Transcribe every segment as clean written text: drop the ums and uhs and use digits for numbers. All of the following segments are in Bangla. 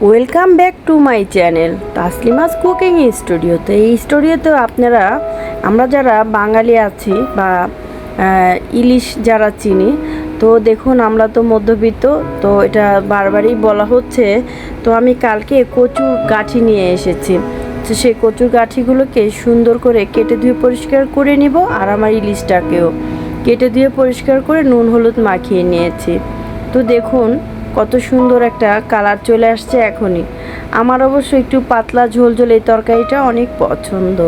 Welcome back to my channel Taslima's cooking studio. তো এই স্টুডিওতে আমরা যারা বাঙালি আছি বা ইলিশ যারা চিনি, তো দেখুন আমরা তো মধ্যবিত্ত, তো এটা বারবারই বলা হচ্ছে। তো আমি কালকে কচুর গাঁঠি নিয়ে এসেছি, তো সেই কচুর গাঁঠিগুলোকে সুন্দর করে কেটে ধুয়ে পরিষ্কার করে নিব। আর আমার ইলিশটাকেও কেটে ধুয়ে পরিষ্কার করে নুন হলুদ মাখিয়ে নিয়েছি। তো দেখুন কত সুন্দর একটা কালার চলে আসছে এখনই। আমার অবশ্য একটু পাতলা ঝোল ঝোল এই তরকারিটা অনেক পছন্দ।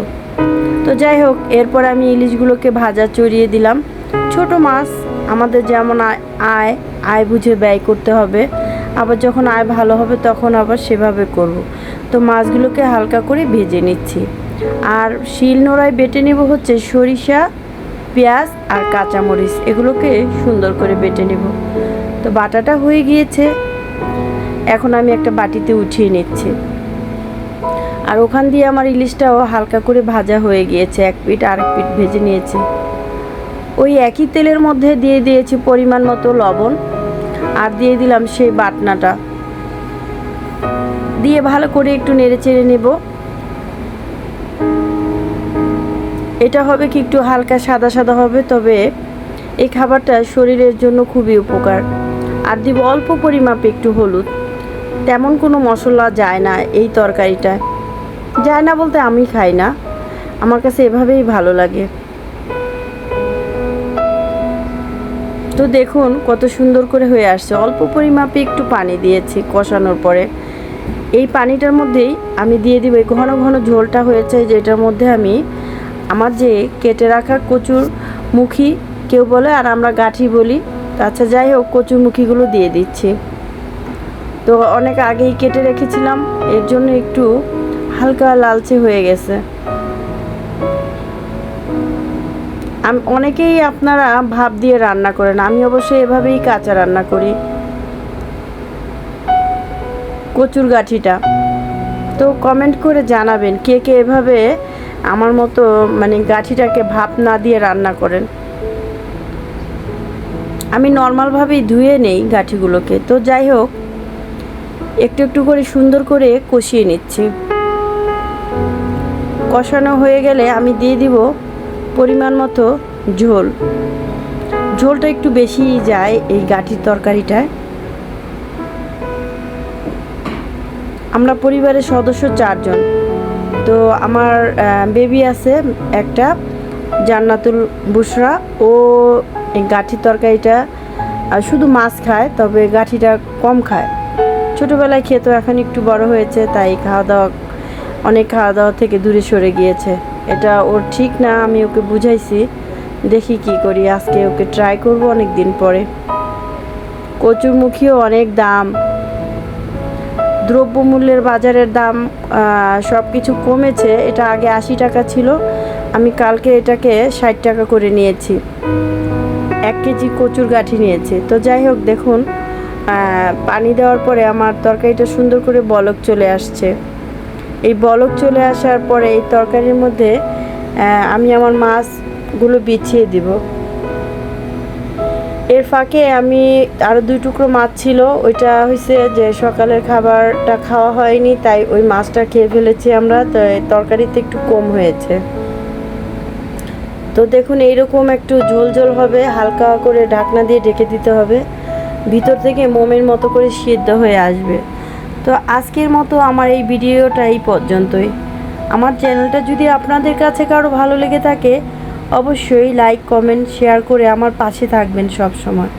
তো যাই হোক, এরপর আমি ইলিশগুলোকে ভাজা চড়িয়ে দিলাম। ছোট মাছ আমাদের যেমন আয় আয় বুঝে ব্যয় করতে হবে, আবার যখন আয় ভালো হবে তখন আবার সেভাবে করব। তো মাছগুলোকে হালকা করে ভেজে নিচ্ছি। আর শিল নোড়ায় বেটে নেব হচ্ছে সরিষা, পেঁয়াজ আর কাঁচামরিচ, এগুলোকে সুন্দর করে বেটে নেব। তো বাটাটা হয়ে গিয়েছে, এখন আমি একটা বাটিতে উঠিয়ে নিচ্ছি। আর ওখান দিয়ে আমার ইলিশটাও হালকা করে ভাজা হয়ে গিয়েছে, এক পিঠ আরেক পিঠ ভেজে নিয়েছি। ওই একই তেলের মধ্যে দিয়ে দিয়েছি পরিমাণ মতো লবণ, আর দিয়ে দিলাম সেই বাটনাটা, দিয়ে ভালো করে একটু নেড়ে চেড়ে নেব। এটা হবে কি একটু হালকা সাদা সাদা হবে, তবে এই খাবারটা শরীরের জন্য খুবই উপকার। আর দিব অল্প পরিমাপে একটু হলুদ। তেমন কোনো মশলা যায় না এই তরকারিটায়, যায় না বলতে আমি খাই না, আমার কাছে এভাবেই ভালো লাগে। তো দেখুন কত সুন্দর করে হয়ে আসছে। অল্প পরিমাপে একটু পানি দিয়েছি কষানোর পরে। এই পানিটার মধ্যেই আমি দিয়ে দিব ঘন ঘন ঝোলটা হয়েছে, যেটার মধ্যে আমি আমার যে কেটে রাখা কচুর মুখি কেউ বলে, আর আমরা গাঁঠি বলি। আচ্ছা যাই হোক, কচুর মুখিগুলো দিয়ে দিচ্ছি। তো অনেক আগেই কেটে রেখেছিলাম, এর জন্য একটু হালকা লালচে হয়ে গেছে। অনেকেই আপনারা ভাপ দিয়ে রান্না করেন, আমি অবশ্যই এভাবেই কাঁচা রান্না করি কচুর গাঁঠিটা। তো কমেন্ট করে জানাবেন কে কে এভাবে আমার মতো গাঁঠিটাকে ভাপ না দিয়ে রান্না করেন। আমি নর্মালভাবেই ধুয়ে নেই গাঁঠিগুলোকে। তো যাই হোক, একটু একটু করে সুন্দর করে কষিয়ে নিচ্ছি। কষানো হয়ে গেলে আমি দিয়ে দিব পরিমাণ মতো ঝোল। ঝোলটা একটু বেশি যায় এই গাঁঠির তরকারিটায়। আমরা পরিবারের সদস্য 4 জন। তো আমার বেবি আছে একটা, জান্নাতুল বুশরা, ও এই গাঁঠির তরকারিটা শুধু মাছ খায়, তবে গাঁঠিটা কম খায়। ছোটোবেলায় খেত, এখন একটু বড় হয়েছে, তাই অনেক খাওয়া দাওয়া থেকে দূরে সরে গিয়েছে। এটা ওর ঠিক না, আমি ওকে বুঝাইছি, দেখি কি করি। আজকে ওকে ট্রাই করব অনেক দিন পরে। কচুরমুখীও অনেক দাম, দ্রব্যমূল্যের বাজারের দাম সব কিছু কমেছে। এটা আগে 80 টাকা ছিল, আমি কালকে এটাকে 60 টাকা করে নিয়েছি। 1 কেজি কচুর গাঁঠি নিয়েছি। তো যাই হোক, দেখুন পানি দেওয়ার পরে আমার তরকারিটা সুন্দর করে বলক চলে আসছে। এই বলক চলে আসার পরে এই তরকারির মধ্যে আমি আমার মাছগুলো বিছিয়ে দিব। এর ফাঁকে আমি আরও 2 টুকরো মাছ ছিল, ওইটা হয়েছে যে সকালের খাবারটা খাওয়া হয়নি, তাই ওই মাছটা খেয়ে ফেলেছি আমরা। তো তরকারিতে একটু কম হয়েছে। তো দেখুন এইরকম একটু ঝোল ঝোল হবে, হালকা করে ঢাকনা দিয়ে ঢেকে দিতে হবে, ভিতর থেকে মোমের মতো করে সিদ্ধ হয়ে আসবে। তো আজকের মতো আমার এই ভিডিওটা এই পর্যন্তই। আমার চ্যানেলটা যদি আপনাদের কাছে কারো ভালো লেগে থাকে, অবশ্যই লাইক কমেন্ট শেয়ার করে আমার পাশে থাকবেন সব সময়।